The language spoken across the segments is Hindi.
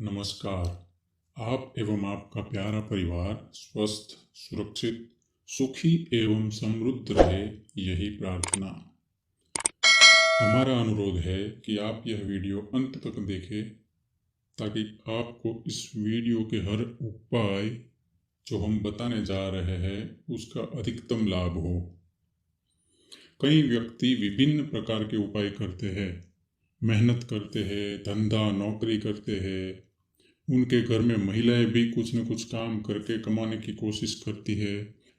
नमस्कार। आप एवं आपका प्यारा परिवार स्वस्थ, सुरक्षित, सुखी एवं समृद्ध रहे, यही प्रार्थना। हमारा अनुरोध है कि आप यह वीडियो अंत तक देखें ताकि आपको इस वीडियो के हर उपाय जो हम बताने जा रहे हैं उसका अधिकतम लाभ हो। कई व्यक्ति विभिन्न प्रकार के उपाय करते हैं, मेहनत करते हैं, धंधा नौकरी करते हैं। उनके घर में महिलाएं भी कुछ न कुछ काम करके कमाने की कोशिश करती है।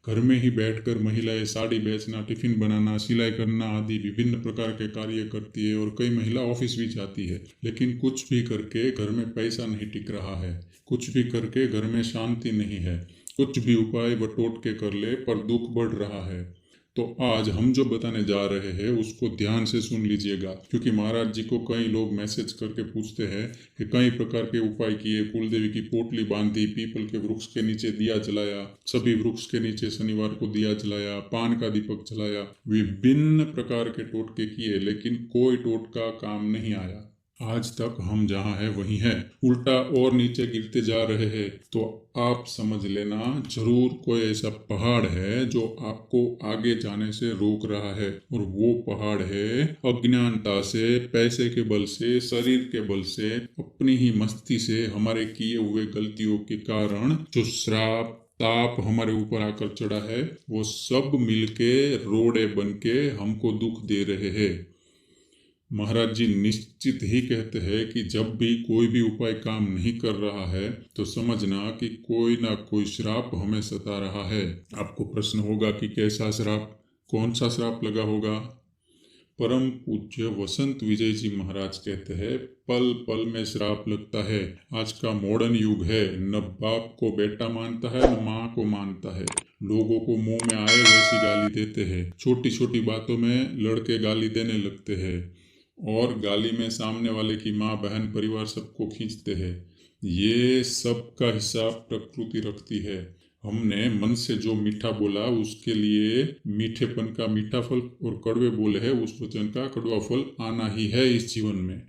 घर में ही बैठकर महिलाएं साड़ी बेचना, टिफिन बनाना, सिलाई करना आदि विभिन्न प्रकार के कार्य करती है और कई महिला ऑफिस भी जाती है। लेकिन कुछ भी करके घर में पैसा नहीं टिक रहा है, कुछ भी करके घर में शांति नहीं है। कुछ भी उपाय बटोट के कर ले पर दुख बढ़ रहा है। तो आज हम जो बताने जा रहे हैं उसको ध्यान से सुन लीजिएगा, क्योंकि महाराज जी को कई लोग मैसेज करके पूछते हैं कि कई प्रकार के उपाय किए, कुलदेवी की पोटली बांधी, पीपल के वृक्ष के नीचे दिया जलाया, सभी वृक्ष के नीचे शनिवार को दिया जलाया, पान का दीपक जलाया, विभिन्न प्रकार के टोटके किए, लेकिन कोई टोटका काम नहीं आया। आज तक हम जहाँ है वहीं है, उल्टा और नीचे गिरते जा रहे हैं। तो आप समझ लेना, जरूर कोई ऐसा पहाड़ है जो आपको आगे जाने से रोक रहा है, और वो पहाड़ है अज्ञानता से, पैसे के बल से, शरीर के बल से, अपनी ही मस्ती से, हमारे किए हुए गलतियों के कारण जो श्राप ताप हमारे ऊपर आकर चढ़ा है, वो सब मिलके रोड़े बन के हमको दुख दे रहे हैं। महाराज जी निश्चित ही कहते हैं कि जब भी कोई भी उपाय काम नहीं कर रहा है तो समझना कि कोई ना कोई श्राप हमें सता रहा है। आपको प्रश्न होगा कि कैसा श्राप, कौन सा श्राप लगा होगा। परम पूज्य वसंत विजय जी महाराज कहते हैं, पल पल में श्राप लगता है। आज का मॉडर्न युग है, न बाप को बेटा मानता है न माँ को मानता है। लोगों को मुंह में आए वैसी गाली देते हैं, छोटी छोटी बातों में लड़के गाली देने लगते हैं, और गाली में सामने वाले की माँ बहन परिवार सबको खींचते हैं। ये सब का हिसाब प्रकृति रखती है। हमने मन से जो मीठा बोला उसके लिए मीठेपन का मीठा फल, और कड़वे बोले हैं उस वचन का कड़वा फल आना ही है इस जीवन में।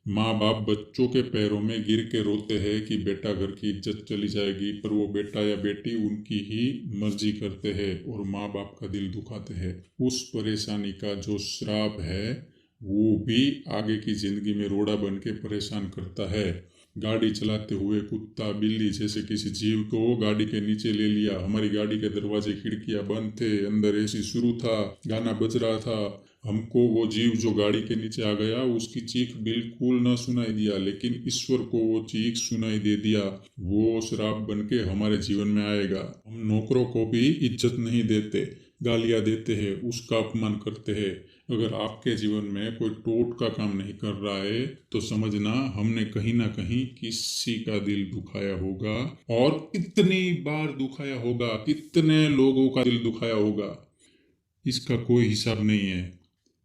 माँ बाप बच्चों के पैरों में गिर के रोते हैं कि बेटा घर की इज्जत चली जाएगी, पर वो बेटा या बेटी उनकी ही मर्जी करते हैं और माँ बाप का दिल दुखाते हैं। उस परेशानी का जो श्राप है वो भी आगे की जिंदगी में रोड़ा बन के परेशान करता है। गाड़ी चलाते हुए कुत्ता बिल्ली जैसे किसी जीव को गाड़ी के नीचे ले लिया। हमारी गाड़ी के दरवाजे खिड़कियां बंद थे, अंदर एसी शुरू था, गाना बज रहा था। हमको वो जीव जो गाड़ी के नीचे आ गया उसकी चीख बिल्कुल न सुनाई दिया, लेकिन ईश्वर को वो चीख सुनाई दे दिया। वो श्राप बन के हमारे जीवन में आएगा। हम नौकरों को भी इज्जत नहीं देते, गालियां देते हैं, उसका अपमान करते हैं। अगर आपके जीवन में कोई टोट का काम नहीं कर रहा है तो समझना हमने कहीं ना कहीं किसी का दिल दुखाया होगा, और कितनी बार दुखाया होगा, कितने लोगों का दिल दुखाया होगा, इसका कोई हिसाब नहीं है।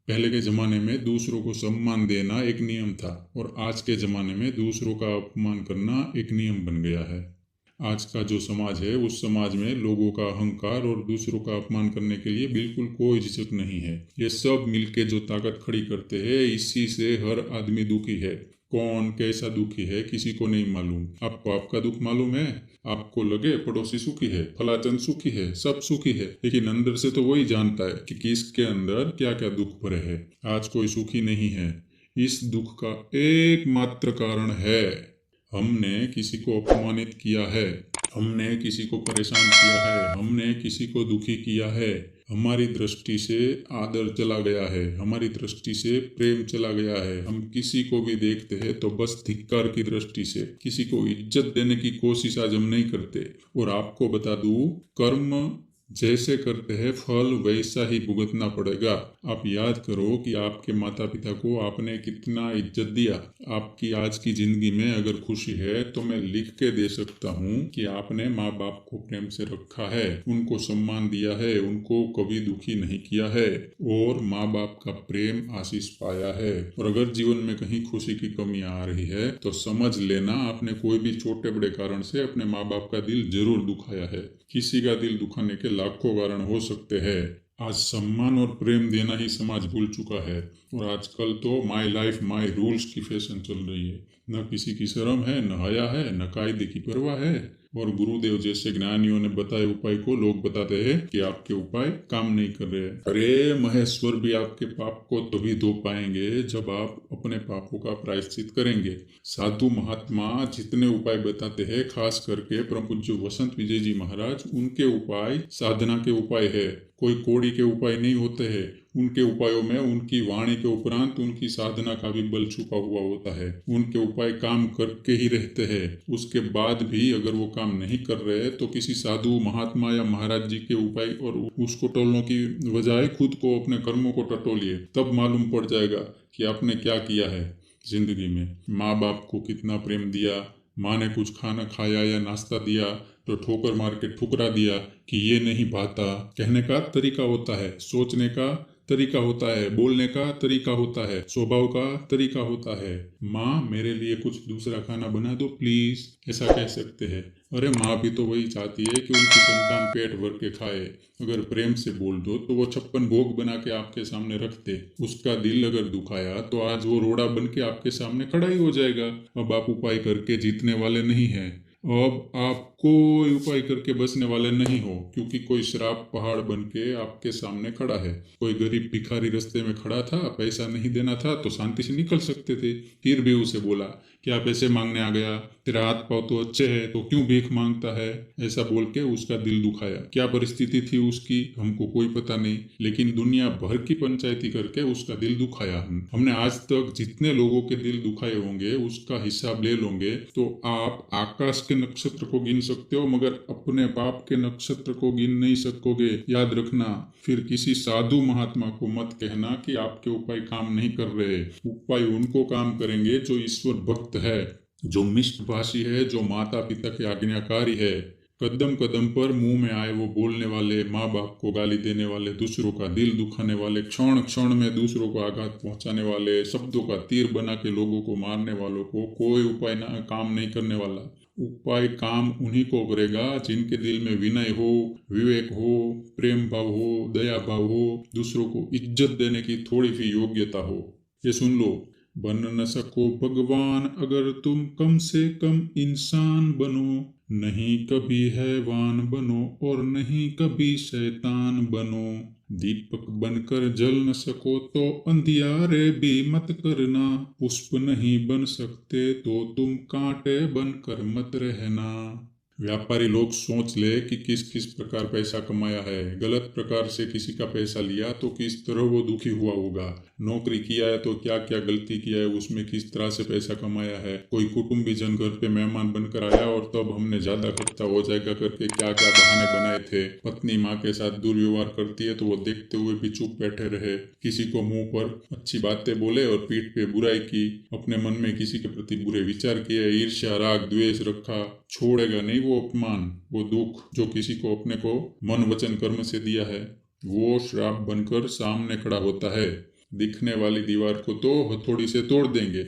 पहले के ज़माने में दूसरों को सम्मान देना एक नियम था, और आज के ज़माने में दूसरों का अपमान करना एक नियम बन गया है। आज का जो समाज है उस समाज में लोगों का अहंकार और दूसरों का अपमान करने के लिए बिल्कुल कोई झिझक नहीं है। ये सब मिलके जो ताकत खड़ी करते हैं, इसी से हर आदमी दुखी है। कौन कैसा दुखी है किसी को नहीं मालूम। आपको आपका दुख मालूम है, आपको लगे पड़ोसी सुखी है, फलाचंद सुखी है, सब सुखी है, लेकिन अंदर से तो वही जानता है कि किसके अंदर क्या क्या दुख भरे है। आज कोई सुखी नहीं है। इस दुख का एकमात्र कारण है हमने किसी को अपमानित किया है, हमने किसी को परेशान किया है, हमने किसी को दुखी किया है। हमारी दृष्टि से आदर चला गया है, हमारी दृष्टि से प्रेम चला गया है। हम किसी को भी देखते हैं तो बस धिक्कार की दृष्टि से, किसी को इज्जत देने की कोशिश आज हम नहीं करते। और आपको बता दूं, कर्म जैसे करते हैं फल वैसा ही भुगतना पड़ेगा। आप याद करो कि आपके माता पिता को आपने कितना इज्जत दिया। आपकी आज की जिंदगी में अगर खुशी है तो मैं लिख के दे सकता हूँ कि आपने माँ बाप को प्रेम से रखा है, उनको सम्मान दिया है, उनको कभी दुखी नहीं किया है, और माँ बाप का प्रेम आशीष पाया है। और अगर जीवन में कहीं खुशी की कमी आ रही है तो समझ लेना आपने कोई भी छोटे बड़े कारण से अपने माँ बाप का दिल जरूर दुखाया है। किसी का दिल दुखाने के लाखों कारण हो सकते हैं, आज सम्मान और प्रेम देना ही समाज भूल चुका है और आजकल तो माई लाइफ माई रूल्स की फैशन चल रही है। न किसी की शर्म है, न हया है, न कायदे की परवाह है। और गुरुदेव जैसे ज्ञानियों ने बताए उपाय को लोग बताते हैं कि आपके उपाय काम नहीं कर रहे हैं। अरे महेश्वर भी आपके पाप को तभी धो पाएंगे जब आप अपने पापों का प्रायश्चित करेंगे। साधु महात्मा जितने उपाय बताते हैं, खास करके परम पूज्य वसंत विजय जी महाराज, उनके उपाय साधना के उपाय है, कोई कौड़ी के उपाय नहीं होते हैं। उनके उपायों में उनकी वाणी के उपरांत उनकी साधना का भी बल छुपा हुआ होता है। उनके उपाय काम करके ही रहते हैं। उसके बाद भी अगर वो काम नहीं कर रहे तो किसी साधु महात्मा या महाराज जी के उपाय और उसको टोलने की बजाय खुद को, अपने कर्मों को टटोलिए, तब मालूम पड़ जाएगा कि आपने क्या किया है जिंदगी में। माँ बाप को कितना प्रेम दिया, माँ ने कुछ खाना खाया या नाश्ता दिया तो ठोकर मार के ठुकरा दिया कि ये नहीं भाता। कहने का तरीका होता है, सोचने का तरीका होता है, बोलने का तरीका होता है, स्वभाव का तरीका होता है। माँ मेरे लिए कुछ दूसरा खाना बना दो प्लीज, ऐसा कह सकते हैं। अरे माँ भी तो वही चाहती है कि उनकी संतान पेट भर के खाए। अगर प्रेम से बोल दो तो वो 56 भोग बना के आपके सामने रख दे। उसका दिल अगर दुखाया तो आज वो रोड़ा बन के आपके सामने खड़ा ही हो जाएगा। अब आप उपाय करके जीतने वाले नहीं हैं। अब आप कोई उपाय करके बचने वाले नहीं हो, क्योंकि कोई श्राप पहाड़ बन के आपके सामने खड़ा है। कोई गरीब भिखारी रास्ते में खड़ा था, पैसा नहीं देना था तो शांति से निकल सकते थे, फिर भी उसे बोला क्या पैसे मांगने आ गया, तेरा हाथ पाँव तो अच्छे है तो क्यों भीख मांगता है, ऐसा बोल के उसका दिल दुखाया। क्या परिस्थिति थी उसकी हमको कोई पता नहीं, लेकिन दुनिया भर की पंचायती करके उसका दिल दुखाया। हमने आज तक जितने लोगों के दिल दुखाए होंगे उसका हिसाब ले लोगे तो आप आकाश के नक्षत्र को गिन सकते हो, मगर अपने बाप के नक्षत्र को गिन नहीं सकोगे। याद रखना। फिर किसी साधु महात्मा को मत कहना कि आपके उपाय काम नहीं कर रहे। उपाय उनको काम करेंगे जो ईश्वर भक्त है, जो मिष्टभाषी है, जो माता पिता के आज्ञाकारी है। कदम कदम पर मुंह में आए वो बोलने वाले, माँ बाप को गाली देने वाले, दूसरों का दिल दुखाने वाले, क्षण क्षण में दूसरों को आघात पहुंचाने वाले, शब्दों का तीर बना के लोगों को मारने वालों को कोई उपाय काम नहीं करने वाला। उपाय काम उन्हीं को करेगा जिनके दिल में विनय हो, विवेक हो, प्रेम भाव हो, दया भाव हो, दूसरों को इज्जत देने की थोड़ी सी योग्यता हो। ये सुन लो, बन न सको भगवान अगर तुम कम से कम इंसान बनो, नहीं कभी हैवान बनो और नहीं कभी शैतान बनो। दीपक बनकर जल न सको तो अंधियारे भी मत करना, पुष्प नहीं बन सकते तो तुम कांटे बनकर मत रहना। व्यापारी लोग सोच ले कि किस किस प्रकार पैसा कमाया है, गलत प्रकार से किसी का पैसा लिया तो किस तरह वो दुखी हुआ होगा, नौकरी किया है तो क्या क्या गलती किया है, उसमें किस तरह से पैसा कमाया है। कोई कुटुंबी जन घर पे मेहमान बनकर आया और तब हमने ज्यादा खर्चा हो जाएगा करके क्या क्या बहाने बनाए थे। पत्नी माँ के साथ दुर्व्यवहार करती है तो वो देखते हुए भी चुप बैठे रहे। किसी को मुंह पर अच्छी बातें बोले और पीठ पे बुराई की, अपने मन में किसी के प्रति बुरे विचार किए, ईर्ष्या राग द्वेष रखा। छोड़ेगा नहीं वो अपमान, वो दुख जो किसी को अपने को मन वचन कर्म से दिया है, वो श्राप बनकर सामने खड़ा होता है। दिखने वाली दीवार को तो हथौड़ी से तोड़ देंगे,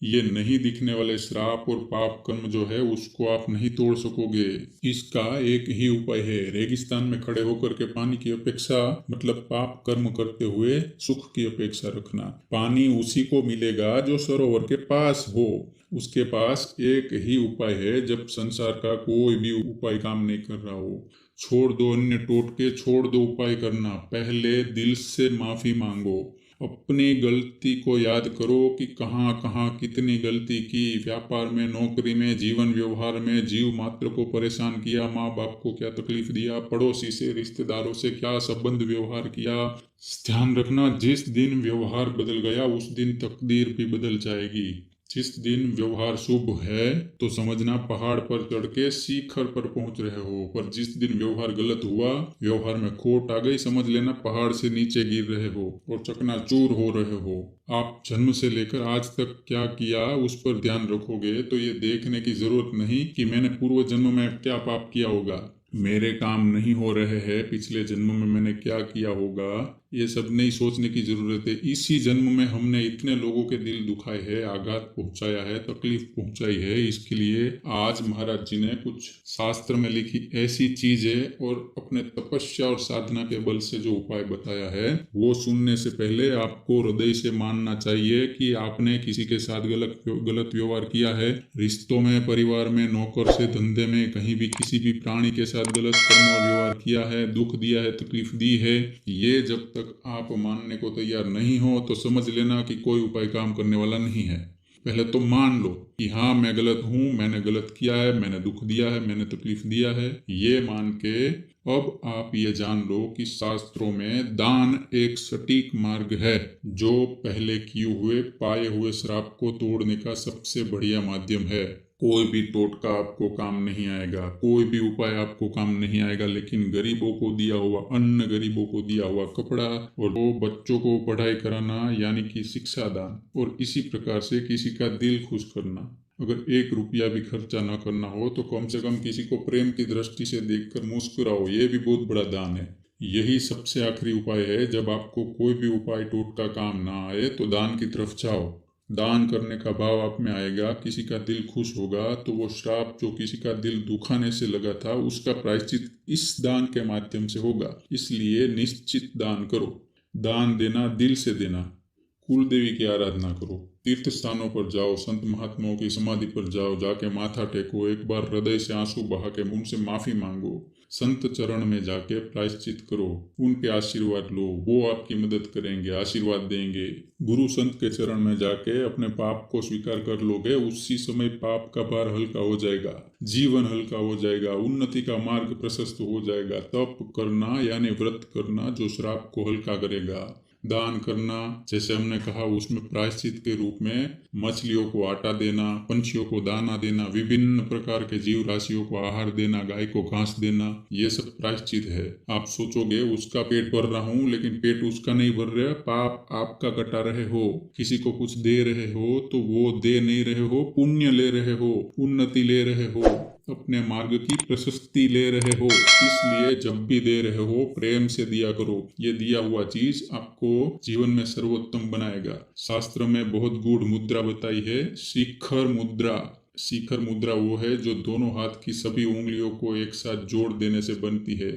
ये नहीं दिखने वाले श्राप और पाप कर्म जो है उसको आप नहीं तोड़ सकोगे। इसका एक ही उपाय है, रेगिस्तान में खड़े होकर के पानी की अपेक्षा, मतलब पाप कर्म करते हुए सुख की अपेक्षा रखना। पानी उसी को मिलेगा जो सरोवर के पास हो। उसके पास एक ही उपाय है जब संसार का कोई भी उपाय काम नहीं कर रहा हो। छोड़ दो अन्य टोटके, छोड़ दो उपाय करना, पहले दिल से माफी मांगो। अपनी गलती को याद करो कि कहाँ कहाँ कितनी गलती की, व्यापार में, नौकरी में, जीवन व्यवहार में, जीव मात्र को परेशान किया, माँ बाप को क्या तकलीफ दिया, पड़ोसी से, रिश्तेदारों से क्या संबंध व्यवहार किया। ध्यान रखना, जिस दिन व्यवहार बदल गया उस दिन तकदीर भी बदल जाएगी। जिस दिन व्यवहार शुभ है तो समझना पहाड़ पर चढ़ के शिखर पर पहुंच रहे हो, पर जिस दिन व्यवहार गलत हुआ, व्यवहार में खोट आ गई, समझ लेना पहाड़ से नीचे गिर रहे हो और चकनाचूर हो रहे हो। आप जन्म से लेकर आज तक क्या किया उस पर ध्यान रखोगे तो ये देखने की जरूरत नहीं कि मैंने पूर्व जन्म में क्या पाप किया होगा, मेरे काम नहीं हो रहे हैं, पिछले जन्म में मैंने क्या किया होगा। ये सब नहीं सोचने की जरूरत है। इसी जन्म में हमने इतने लोगों के दिल दुखाए हैं, आघात पहुंचाया है, तकलीफ पहुंचाई है। इसके लिए आज महाराज जी ने कुछ शास्त्र में लिखी ऐसी चीजें और अपने तपस्या और साधना के बल से जो उपाय बताया है, वो सुनने से पहले आपको हृदय से मानना चाहिए कि आपने किसी के साथ गलत व्यवहार किया है। रिश्तों में, परिवार में, नौकर से, धंधे में, कहीं भी किसी भी प्राणी के साथ गलत कर्म और व्यवहार किया है, दुख दिया है, तकलीफ दी है। ये जब तक आप मानने को तैयार नहीं हो तो समझ लेना कि कोई उपाय काम करने वाला नहीं है। पहले तो मान लो कि हाँ, मैं गलत हूँ, मैंने गलत किया है, मैंने दुख दिया है, मैंने तकलीफ दिया है। ये मान के अब आप ये जान लो कि शास्त्रों में दान एक सटीक मार्ग है, जो पहले किए हुए पाए हुए श्राप को तोड़ने का सबसे बढ़िया माध्यम है। कोई भी टोटका आपको काम नहीं आएगा, कोई भी उपाय आपको काम नहीं आएगा, लेकिन गरीबों को दिया हुआ अन्न, गरीबों को दिया हुआ कपड़ा और वो बच्चों को पढ़ाई कराना यानी कि शिक्षा दान, और इसी प्रकार से किसी का दिल खुश करना। अगर 1 रुपया भी खर्चा न करना हो तो कम से कम किसी को प्रेम की दृष्टि से देखकर मुस्कुराओ, ये भी बहुत बड़ा दान है। यही सबसे आखिरी उपाय है। जब आपको कोई भी उपाय टोटका काम ना आए तो दान की तरफ जाओ। दान करने का भाव आप में आएगा, किसी का दिल खुश होगा, तो वो श्राप जो किसी का दिल दुखाने से लगा था उसका प्रायश्चित इस दान के माध्यम से होगा। इसलिए निश्चित दान करो। दान देना दिल से देना। कुल देवी की आराधना करो, तीर्थ स्थानों पर जाओ, संत महात्माओं की समाधि पर जाओ, जाके माथा टेको, एक बार हृदय से आंसू बहा के उनसे माफी मांगो, संत चरण में जाके प्रायश्चित करो, उनके आशीर्वाद लो, वो आपकी मदद करेंगे, आशीर्वाद देंगे। गुरु संत के चरण में जाके अपने पाप को स्वीकार कर लोगे, उसी समय पाप का भार हल्का हो जाएगा, जीवन हल्का हो जाएगा, उन्नति का मार्ग प्रशस्त हो जाएगा। तप करना यानी व्रत करना जो श्राप को हल्का करेगा। दान करना, जैसे हमने कहा, उसमें प्रायश्चित के रूप में मछलियों को आटा देना, पंछियों को दाना देना, विभिन्न प्रकार के जीव राशियों को आहार देना, गाय को घास देना, ये सब प्रायश्चित है। आप सोचोगे उसका पेट भर रहा हूँ, लेकिन पेट उसका नहीं भर रहा, पाप आपका कटा रहे हो। किसी को कुछ दे रहे हो तो वो दे नहीं रहे हो, पुण्य ले रहे हो, उन्नति ले रहे हो, अपने मार्ग की प्रशस्ति ले रहे हो। इसलिए जब भी दे रहे हो प्रेम से दिया करो। ये दिया हुआ चीज आपको जीवन में सर्वोत्तम बनाएगा। शास्त्र में बहुत गूढ़ मुद्रा बताई है, शिखर मुद्रा। शिखर मुद्रा वो है जो दोनों हाथ की सभी उंगलियों को एक साथ जोड़ देने से बनती है।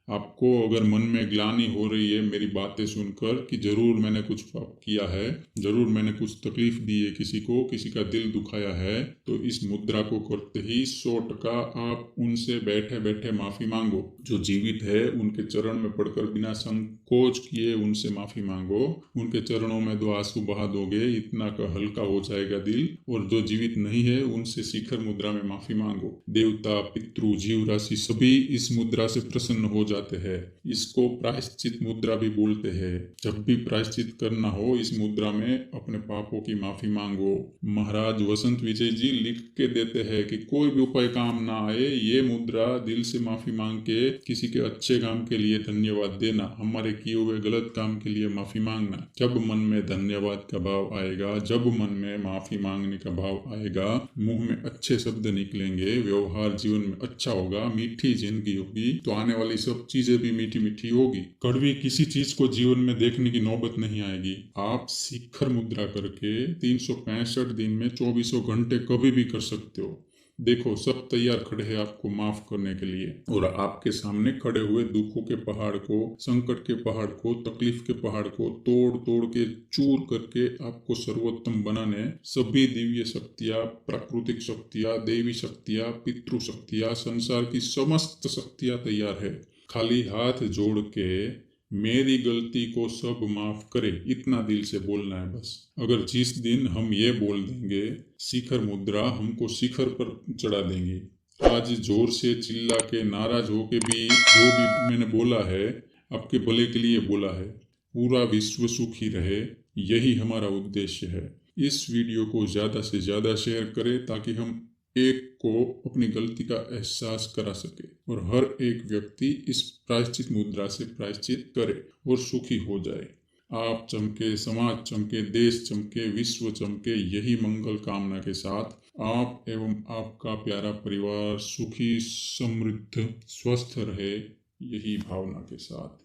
आपको अगर मन में ग्लानि हो रही है मेरी बातें सुनकर कि जरूर मैंने कुछ पाप किया है, जरूर मैंने कुछ तकलीफ दी है किसी को, किसी का दिल दुखाया है, तो इस मुद्रा को करते ही 100% आप उनसे बैठे बैठे माफी मांगो। जो जीवित है उनके चरण में पड़कर बिना संकोच किए उनसे माफी मांगो। उनके चरणों में 2 आंसू बहा दोगे, इतना का हल्का हो जाएगा दिल। और जो जीवित नहीं है उनसे शिखर मुद्रा में माफी मांगो। देवता, पितृ, जीव राशि सभी इस मुद्रा से प्रसन्न हो जाते हैं। इसको प्रायश्चित मुद्रा भी बोलते हैं। जब भी प्रायश्चित करना हो इस मुद्रा में अपने पापों की माफी मांगो। महाराज वसंत विजय जी लिख के देते हैं कि कोई भी उपाय काम ना आए, ये मुद्रा दिल से माफी मांग के किसी के अच्छे काम के लिए धन्यवाद देना, हमारे किए हुए गलत काम के लिए माफी मांगना। जब मन में धन्यवाद का भाव आएगा, जब मन में माफी मांगने का भाव आएगा, मुंह में अच्छे शब्द निकलेंगे, व्यवहार जीवन में अच्छा होगा, मीठी जिंदगी होगी, तो आने वाली सब चीजें भी मीठी मीठी होगी। कड़वी किसी चीज को जीवन में देखने की नौबत नहीं आएगी। आप शिखर मुद्रा करके 365 दिन में 24 घंटे कभी भी कर सकते हो। देखो सब तैयार खड़े हैं आपको माफ करने के लिए, और आपके सामने खड़े हुए दुखों के पहाड़ को, संकट के पहाड़ को, तकलीफ के पहाड़ को तोड़ तोड़ के चूर करके आपको सर्वोत्तम बनाने सभी दिव्य शक्तियां, प्राकृतिक शक्तियां, देवी शक्तियां, पितृ शक्तियां, संसार की समस्त शक्तियां तैयार है। खाली हाथ जोड़ के मेरी गलती को सब माफ करे, इतना दिल से बोलना है बस। अगर जिस दिन हम ये बोल देंगे, शिखर मुद्रा हमको शिखर पर चढ़ा देंगी। आज जोर से चिल्ला के नाराज होके भी जो भी मैंने बोला है आपके भले के लिए बोला है। पूरा विश्व सुखी रहे, यही हमारा उद्देश्य है। इस वीडियो को ज़्यादा से ज़्यादा शेयर करें ताकि हम एक को अपनी गलती का एहसास करा सके और हर एक व्यक्ति इस प्रायश्चित मुद्रा से प्रायश्चित करे और सुखी हो जाए। आप चमके, समाज चमके, देश चमके, विश्व चमके, यही मंगल कामना के साथ आप एवं आपका प्यारा परिवार सुखी, समृद्ध, स्वस्थ रहे, यही भावना के साथ।